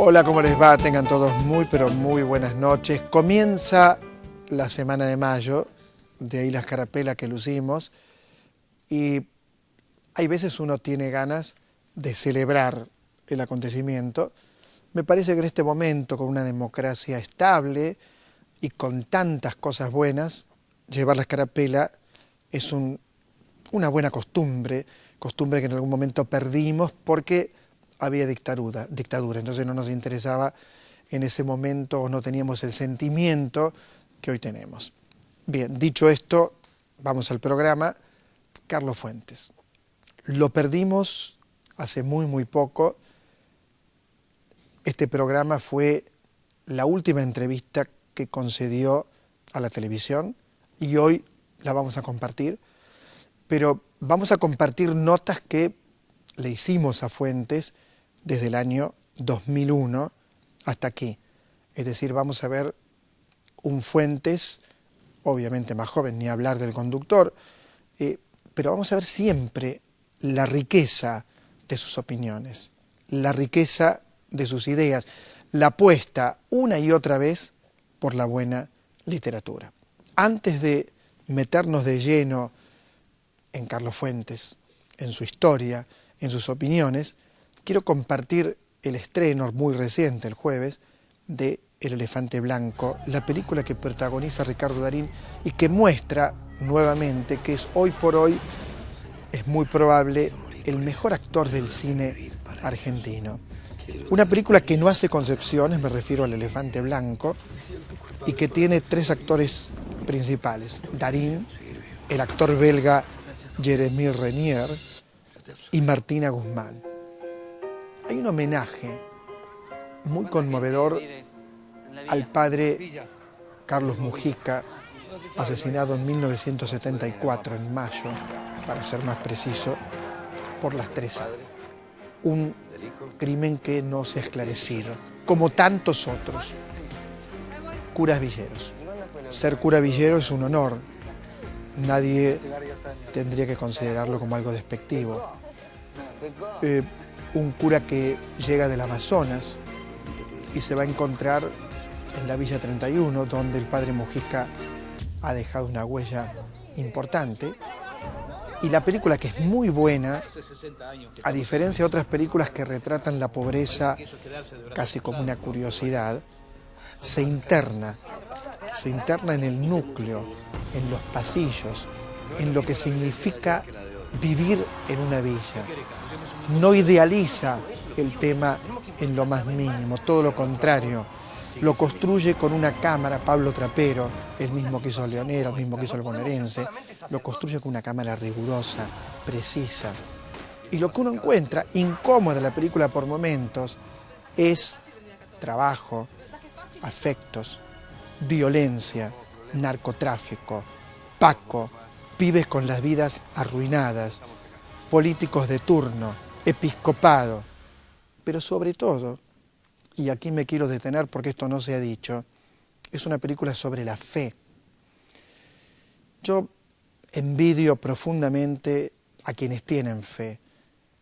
Hola, ¿cómo les va? Tengan todos muy, pero muy buenas noches. Comienza la semana de mayo, de ahí la escarapela que lucimos, y hay veces uno tiene ganas de celebrar el acontecimiento. Me parece que en este momento, con una democracia estable y con tantas cosas buenas, llevar la escarapela es una buena costumbre que en algún momento perdimos porque había dictadura, entonces no nos interesaba en ese momento o no teníamos el sentimiento que hoy tenemos. Bien, dicho esto, vamos al programa. Carlos Fuentes. Lo perdimos hace muy poco. Este programa fue la última entrevista que concedió a la televisión y hoy la vamos a compartir, pero vamos a compartir notas que le hicimos a Fuentes desde el año 2001 hasta aquí. Es decir, vamos a ver un Fuentes, obviamente más joven, ni hablar del conductor, pero vamos a ver siempre la riqueza de sus opiniones, la riqueza de sus ideas, la apuesta una y otra vez por la buena literatura. Antes de meternos de lleno en Carlos Fuentes, en su historia, en sus opiniones, quiero compartir el estreno muy reciente, el jueves, de El elefante blanco, la película que protagoniza Ricardo Darín y que muestra nuevamente que es hoy por hoy, es muy probable, el mejor actor del cine argentino. Una película que no hace concepciones, me refiero al elefante blanco, y que tiene tres actores principales: Darín, el actor belga Jeremy Renier y Martina Guzmán. Hay un homenaje muy conmovedor al padre Carlos Mujica, asesinado en 1974, en mayo, para ser más preciso, por las 3A. Un crimen que no se ha esclarecido, como tantos otros. Curas Villeros. Ser cura Villero es un honor. Nadie tendría que considerarlo como algo despectivo. Un cura que llega del Amazonas y se va a encontrar en la Villa 31, donde el padre Mujica ha dejado una huella importante. Y la película, que es muy buena, a diferencia de otras películas que retratan la pobreza casi como una curiosidad, se interna en el núcleo, en los pasillos, en lo que significa vivir en una villa. No idealiza el tema en lo más mínimo, todo lo contrario. Lo construye con una cámara, Pablo Trapero, el mismo que hizo Leonero, el mismo que hizo el bonaerense, lo construye con una cámara rigurosa, precisa. Y lo que uno encuentra, incómoda en la película por momentos, es trabajo, afectos, violencia, narcotráfico, Paco, pibes con las vidas arruinadas, políticos de turno, episcopado, pero sobre todo, y aquí me quiero detener porque esto no se ha dicho, es una película sobre la fe. Yo envidio profundamente a quienes tienen fe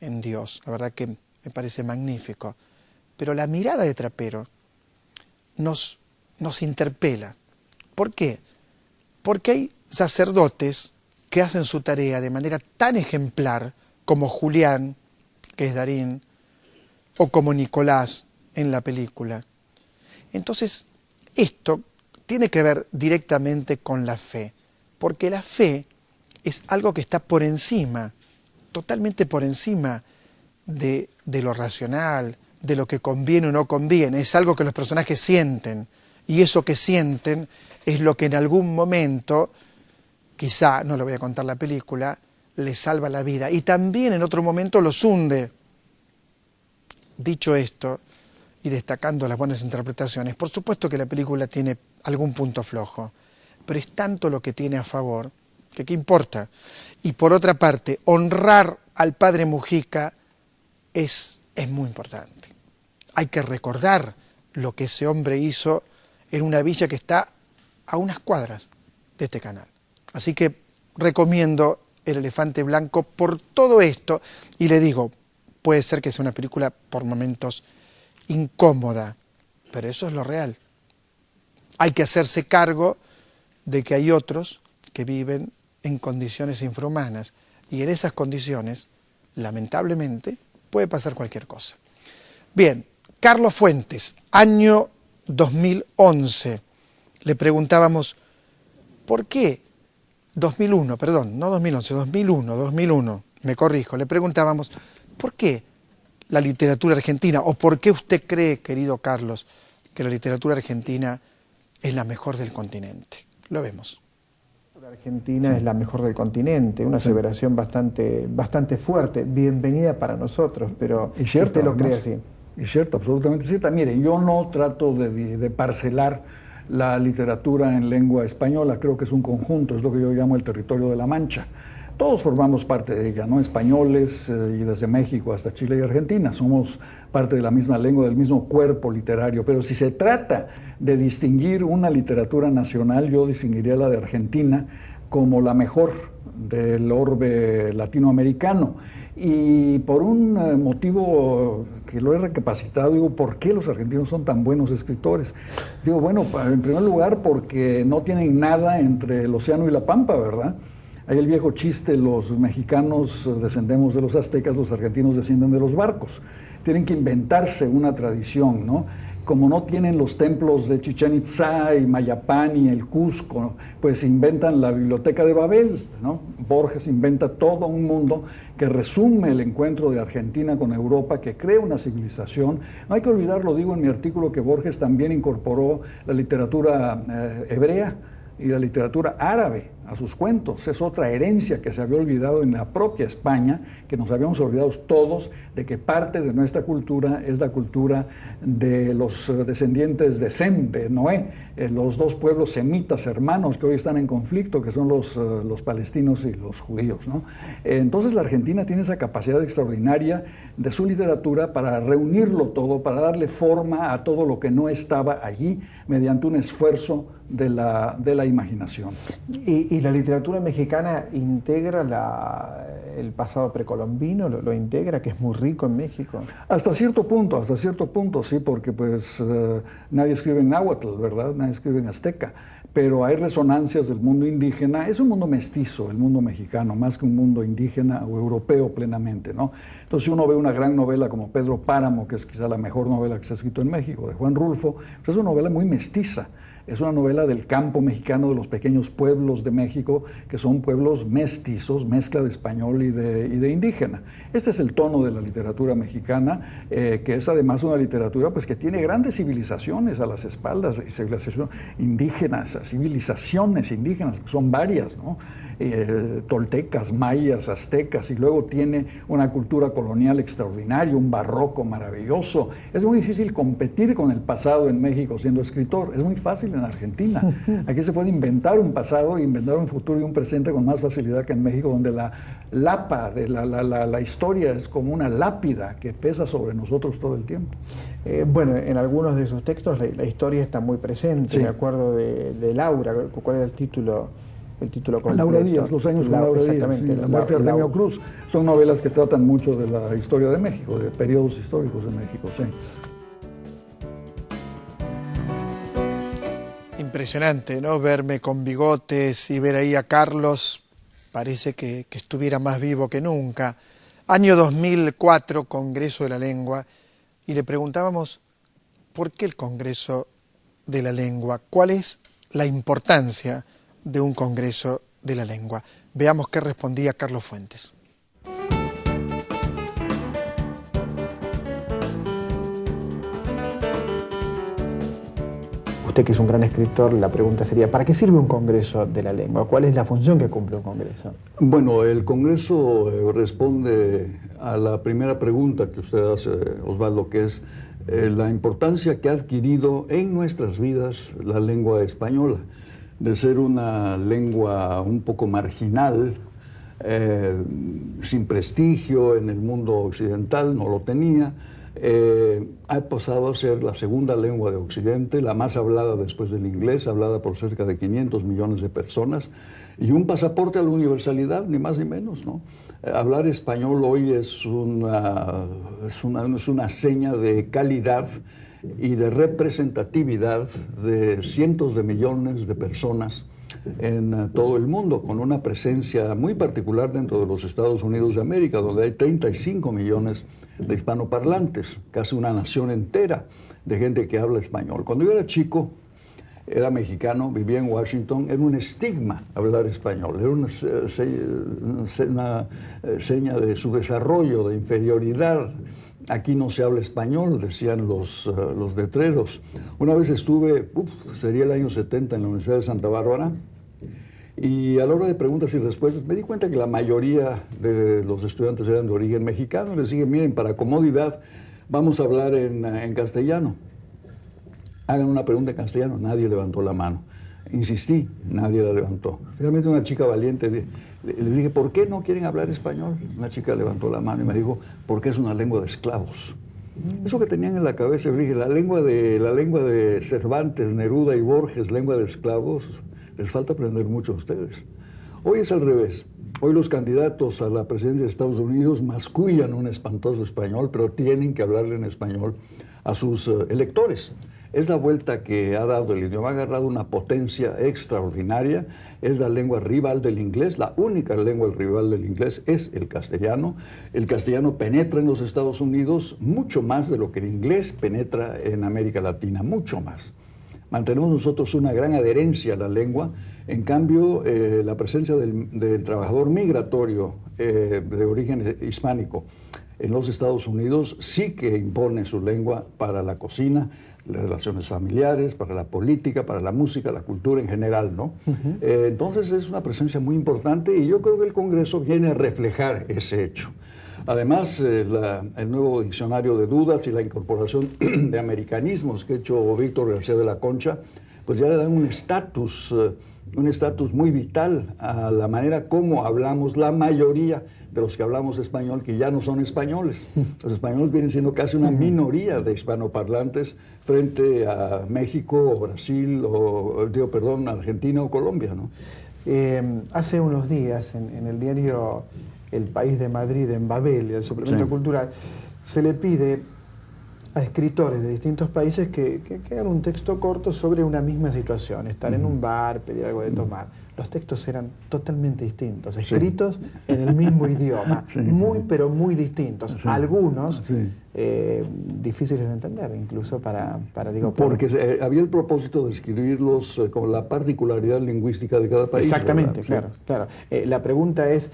en Dios, la verdad que me parece magnífico, pero la mirada de Trapero nos interpela. ¿Por qué? Porque hay sacerdotes que hacen su tarea de manera tan ejemplar como Julián, que es Darín, o como Nicolás en la película. Entonces, esto tiene que ver directamente con la fe, porque la fe es algo que está por encima, totalmente por encima de lo racional, de lo que conviene o no conviene. Es algo que los personajes sienten, y eso que sienten es lo que en algún momento, quizá, no le voy a contar la película, les salva la vida, y también en otro momento los hunde. Dicho esto, y destacando las buenas interpretaciones, por supuesto que la película tiene algún punto flojo, pero es tanto lo que tiene a favor, que qué importa. Y por otra parte, honrar al padre Mujica es muy importante. Hay que recordar lo que ese hombre hizo en una villa que está a unas cuadras de este canal. Así que recomiendo El elefante blanco por todo esto, y le digo, puede ser que sea una película por momentos incómoda, pero eso es lo real. Hay que hacerse cargo de que hay otros que viven en condiciones infrahumanas y en esas condiciones, lamentablemente, puede pasar cualquier cosa. Bien, Carlos Fuentes, año 2011, le preguntábamos, ¿por qué 2001, perdón, no 2011, 2001, me corrijo, le preguntábamos, ¿por qué la literatura argentina, o por qué usted cree, querido Carlos, que la literatura argentina es la mejor del continente? Lo vemos. La Argentina es la mejor del continente, una aseveración bastante fuerte, bienvenida para nosotros, pero cierto, usted lo cree así. Es cierto, absolutamente cierta. Mire, yo no trato de parcelar la literatura en lengua española, creo que es un conjunto, es lo que yo llamo el territorio de la Mancha. Todos formamos parte de ella, ¿no? Españoles, y desde México hasta Chile y Argentina, somos parte de la misma lengua, del mismo cuerpo literario, pero si se trata de distinguir una literatura nacional, yo distinguiría la de Argentina como la mejor del orbe latinoamericano. Y por un motivo que lo he recapacitado, digo, ¿por qué los argentinos son tan buenos escritores? Digo, bueno, en primer lugar porque no tienen nada entre el océano y la pampa, ¿verdad? Hay el viejo chiste, los mexicanos descendemos de los aztecas, los argentinos descienden de los barcos. Tienen que inventarse una tradición, ¿no? Como no tienen los templos de Chichén Itzá y Mayapán y el Cusco, pues inventan la biblioteca de Babel, ¿no? Borges inventa todo un mundo que resume el encuentro de Argentina con Europa, que crea una civilización. No hay que olvidarlo, digo en mi artículo, que Borges también incorporó la literatura hebrea y la literatura árabe a sus cuentos. Es otra herencia que se había olvidado en la propia España, que nos habíamos olvidado todos de que parte de nuestra cultura es la cultura de los descendientes de Sem, de Noé, los dos pueblos semitas hermanos que hoy están en conflicto, que son los palestinos y los judíos, ¿no? Entonces la Argentina tiene esa capacidad extraordinaria de su literatura para reunirlo todo, para darle forma a todo lo que no estaba allí mediante un esfuerzo de la imaginación. ¿Y la literatura mexicana integra el pasado precolombino? ¿Lo integra, que es muy rico en México? Hasta cierto punto, sí, porque pues nadie escribe en náhuatl, ¿verdad? Nadie escribe en azteca, pero hay resonancias del mundo indígena. Es un mundo mestizo, el mundo mexicano, más que un mundo indígena o europeo plenamente, ¿no? Entonces, si uno ve una gran novela como Pedro Páramo, que es quizá la mejor novela que se ha escrito en México, de Juan Rulfo, pues es una novela muy mestiza. Es una novela del campo mexicano, de los pequeños pueblos de México, que son pueblos mestizos, mezcla de español y de indígena. Este es el tono de la literatura mexicana, que es además una literatura pues, que tiene grandes civilizaciones a las espaldas, civilizaciones indígenas, que son varias, ¿no? Toltecas, mayas, aztecas, y luego tiene una cultura colonial extraordinaria, un barroco maravilloso. Es muy difícil competir con el pasado en México siendo escritor, es muy fácil en Argentina. Aquí se puede inventar un pasado, inventar un futuro y un presente con más facilidad que en México, donde la lapa de la historia es como una lápida que pesa sobre nosotros todo el tiempo. Bueno, en algunos de sus textos la historia está muy presente. Sí. Me acuerdo de Laura. ¿Cuál era el título completo? Laura Díaz, Los años con Laura Díaz, sí, La muerte de Artemio Cruz. Son novelas que tratan mucho de la historia de México, de periodos históricos de México, sí. Impresionante, ¿no? Verme con bigotes y ver ahí a Carlos, parece que estuviera más vivo que nunca. Año 2004, Congreso de la Lengua, y le preguntábamos, ¿por qué el Congreso de la Lengua? ¿Cuál es la importancia de un Congreso de la Lengua? Veamos qué respondía Carlos Fuentes. Usted, que es un gran escritor, la pregunta sería, ¿para qué sirve un Congreso de la Lengua? ¿Cuál es la función que cumple un Congreso? Bueno, el Congreso responde a la primera pregunta que usted hace, Osvaldo, que es la importancia que ha adquirido en nuestras vidas la lengua española. De ser una lengua un poco marginal, sin prestigio en el mundo occidental, no lo tenía. Ha pasado a ser la segunda lengua de Occidente, la más hablada después del inglés, hablada por cerca de 500 millones de personas, y un pasaporte a la universalidad, ni más ni menos, ¿no? Hablar español hoy es una seña de calidad y de representatividad de cientos de millones de personas en todo el mundo, con una presencia muy particular dentro de los Estados Unidos de América, donde hay 35 millones de hispanoparlantes, casi una nación entera de gente que habla español. Cuando yo era chico, era mexicano, vivía en Washington, era un estigma hablar español, era una seña de su desarrollo, de inferioridad. Aquí no se habla español, decían los letreros. Una vez estuve, sería el año 70, en la Universidad de Santa Bárbara, y a la hora de preguntas y respuestas me di cuenta que la mayoría de los estudiantes eran de origen mexicano. Les dije, miren, para comodidad vamos a hablar en castellano. Hagan una pregunta en castellano. Nadie levantó la mano. Insistí, nadie la levantó. Finalmente una chica valiente, les dije, ¿por qué no quieren hablar español? Una chica levantó la mano y me dijo, porque es una lengua de esclavos. Eso que tenían en la cabeza, yo dije, la lengua de Cervantes, Neruda y Borges, lengua de esclavos, les falta aprender mucho a ustedes. Hoy es al revés. Hoy los candidatos a la presidencia de Estados Unidos mascullan un espantoso español, pero tienen que hablarle en español a sus electores. Es la vuelta que ha dado el idioma, ha agarrado una potencia extraordinaria, es la lengua rival del inglés, la única lengua rival del inglés es el castellano penetra en los Estados Unidos mucho más de lo que el inglés penetra en América Latina, mucho más. Mantenemos nosotros una gran adherencia a la lengua, en cambio la presencia del trabajador migratorio de origen hispánico en los Estados Unidos sí que impone su lengua para la cocina, las relaciones familiares, para la política, para la música, la cultura en general, ¿no? Entonces es una presencia muy importante y yo creo que el Congreso viene a reflejar ese hecho. Además, el nuevo diccionario de dudas y la incorporación de americanismos que ha hecho Víctor García de la Concha, pues ya le dan un estatus muy vital a la manera como hablamos la mayoría de los que hablamos español, que ya no son españoles. Los españoles vienen siendo casi una minoría de hispanoparlantes frente a México o Brasil, Argentina o Colombia, ¿no? Hace unos días en el diario El País de Madrid, en Babel, el suplemento cultural, se le pide a escritores de distintos países que hagan un texto corto sobre una misma situación, estar en un bar, pedir algo de tomar. Los textos eran totalmente distintos, escritos en el mismo idioma, pero muy distintos. Algunos difíciles de entender, incluso porque había el propósito de escribirlos con la particularidad lingüística de cada país. Exactamente, ¿verdad? Claro. La pregunta es,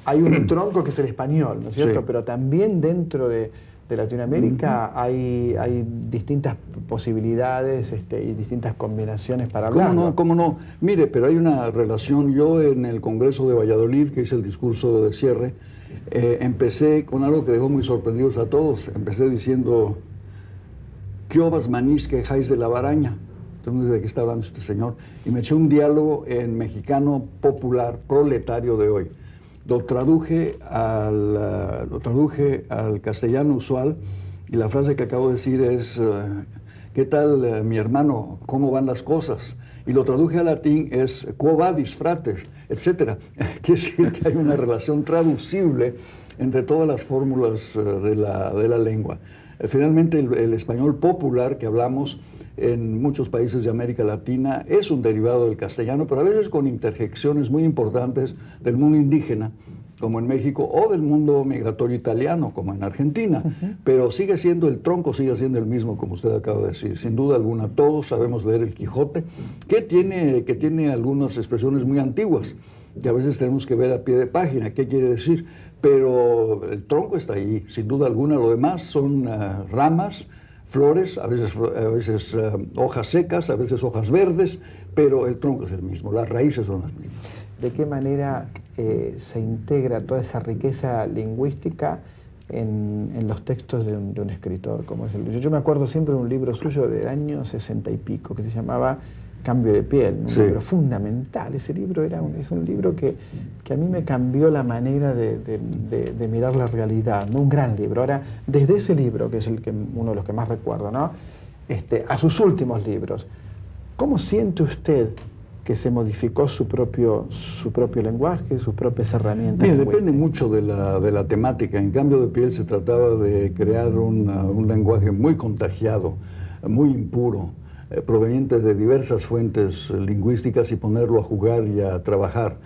hay un tronco que es el español, ¿no es cierto? Pero también dentro de Latinoamérica hay distintas posibilidades y distintas combinaciones para hablar. ¿Cómo no? Mire, pero hay una relación. Yo en el Congreso de Valladolid, que hice el discurso de cierre, empecé con algo que dejó muy sorprendidos a todos. Empecé diciendo, ¿qué obas manís quejáis de la baraña? Entonces, ¿de qué está hablando este señor? Y me eché un diálogo en mexicano popular, proletario de hoy. Lo traduje al castellano usual y la frase que acabo de decir es ¿qué tal mi hermano? ¿Cómo van las cosas? Y lo traduje al latín es quo vadis fratres, etc. Quiere decir que hay una relación traducible entre todas las fórmulas de la lengua. Finalmente el español popular que hablamos en muchos países de América Latina es un derivado del castellano, pero a veces con interjecciones muy importantes del mundo indígena, como en México, o del mundo migratorio italiano, como en Argentina. Pero el tronco sigue siendo el mismo, como usted acaba de decir. Sin duda alguna, todos sabemos leer el Quijote, que tiene algunas expresiones muy antiguas, que a veces tenemos que ver a pie de página, qué quiere decir. Pero el tronco está ahí, sin duda alguna. Lo demás son ramas, flores, a veces hojas secas, a veces hojas verdes, pero el tronco es el mismo, las raíces son las mismas. ¿De qué manera se integra toda esa riqueza lingüística en los textos de un escritor como es el tuyo? Yo me acuerdo siempre de un libro suyo del año 60 y pico que se llamaba Cambio de piel, un Sí. libro fundamental. Ese libro es un libro que a mí me cambió la manera de mirar la realidad, ¿no? Un gran libro. Ahora, desde ese libro, que es uno de los que más recuerdo, ¿no? A sus últimos libros, ¿cómo siente usted que se modificó su propio lenguaje, sus propias herramientas? Mire, lingüísticas? depende mucho de la temática. En Cambio de piel se trataba de crear un lenguaje muy contagiado, muy impuro, proveniente de diversas fuentes lingüísticas y ponerlo a jugar y a trabajar.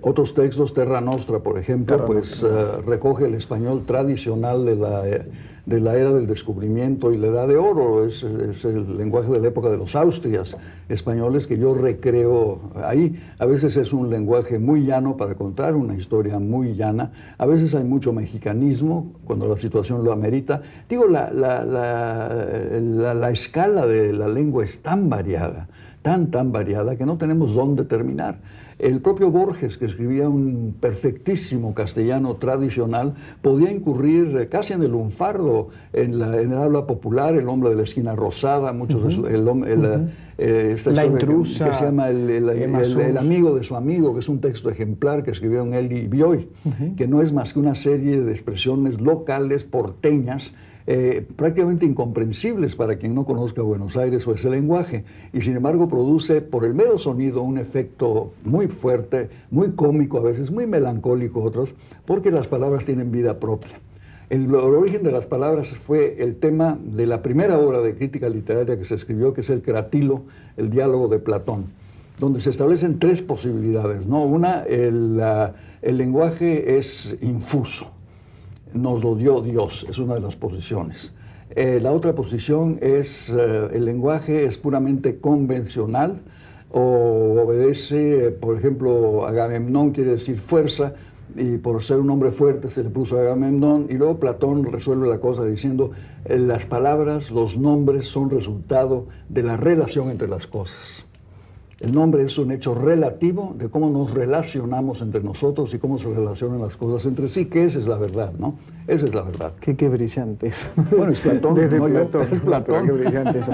Otros textos, Terra Nostra, por ejemplo, Terra pues Nostra. recoge el español tradicional de la era del descubrimiento y la edad de oro. Es el lenguaje de la época de los Austrias españoles que yo recreo ahí. A veces es un lenguaje muy llano para contar una historia muy llana. A veces hay mucho mexicanismo cuando la situación lo amerita. Digo, la escala de la lengua es tan variada, tan variada, que no tenemos dónde terminar. El propio Borges, que escribía un perfectísimo castellano tradicional, podía incurrir casi en el lunfardo, en el habla popular, el hombre de la esquina rosada, muchos de esta La historia intrusa, que se llama Emma Suns. el amigo de su amigo, que es un texto ejemplar que escribieron él y Bioy, que no es más que una serie de expresiones locales, porteñas, prácticamente incomprensibles para quien no conozca Buenos Aires o ese lenguaje, y sin embargo produce por el mero sonido un efecto muy fuerte, muy cómico a veces, muy melancólico otros, porque las palabras tienen vida propia. El origen de las palabras fue el tema de la primera obra de crítica literaria que se escribió, que es el Cratilo, el diálogo de Platón, donde se establecen tres posibilidades, ¿no? Una, el lenguaje es infuso, nos lo dio Dios, es una de las posiciones. La otra posición es el lenguaje es puramente convencional o obedece, por ejemplo, Agamemnón quiere decir fuerza, y por ser un hombre fuerte se le puso Agamemnón, y luego Platón resuelve la cosa diciendo las palabras, los nombres son resultado de la relación entre las cosas. El nombre es un hecho relativo de cómo nos relacionamos entre nosotros y cómo se relacionan las cosas entre sí, que esa es la verdad, ¿no? Esa es la verdad. Qué brillante. Bueno, es Platón, Desde no yo, Platón, es Platón. pero qué brillante eso.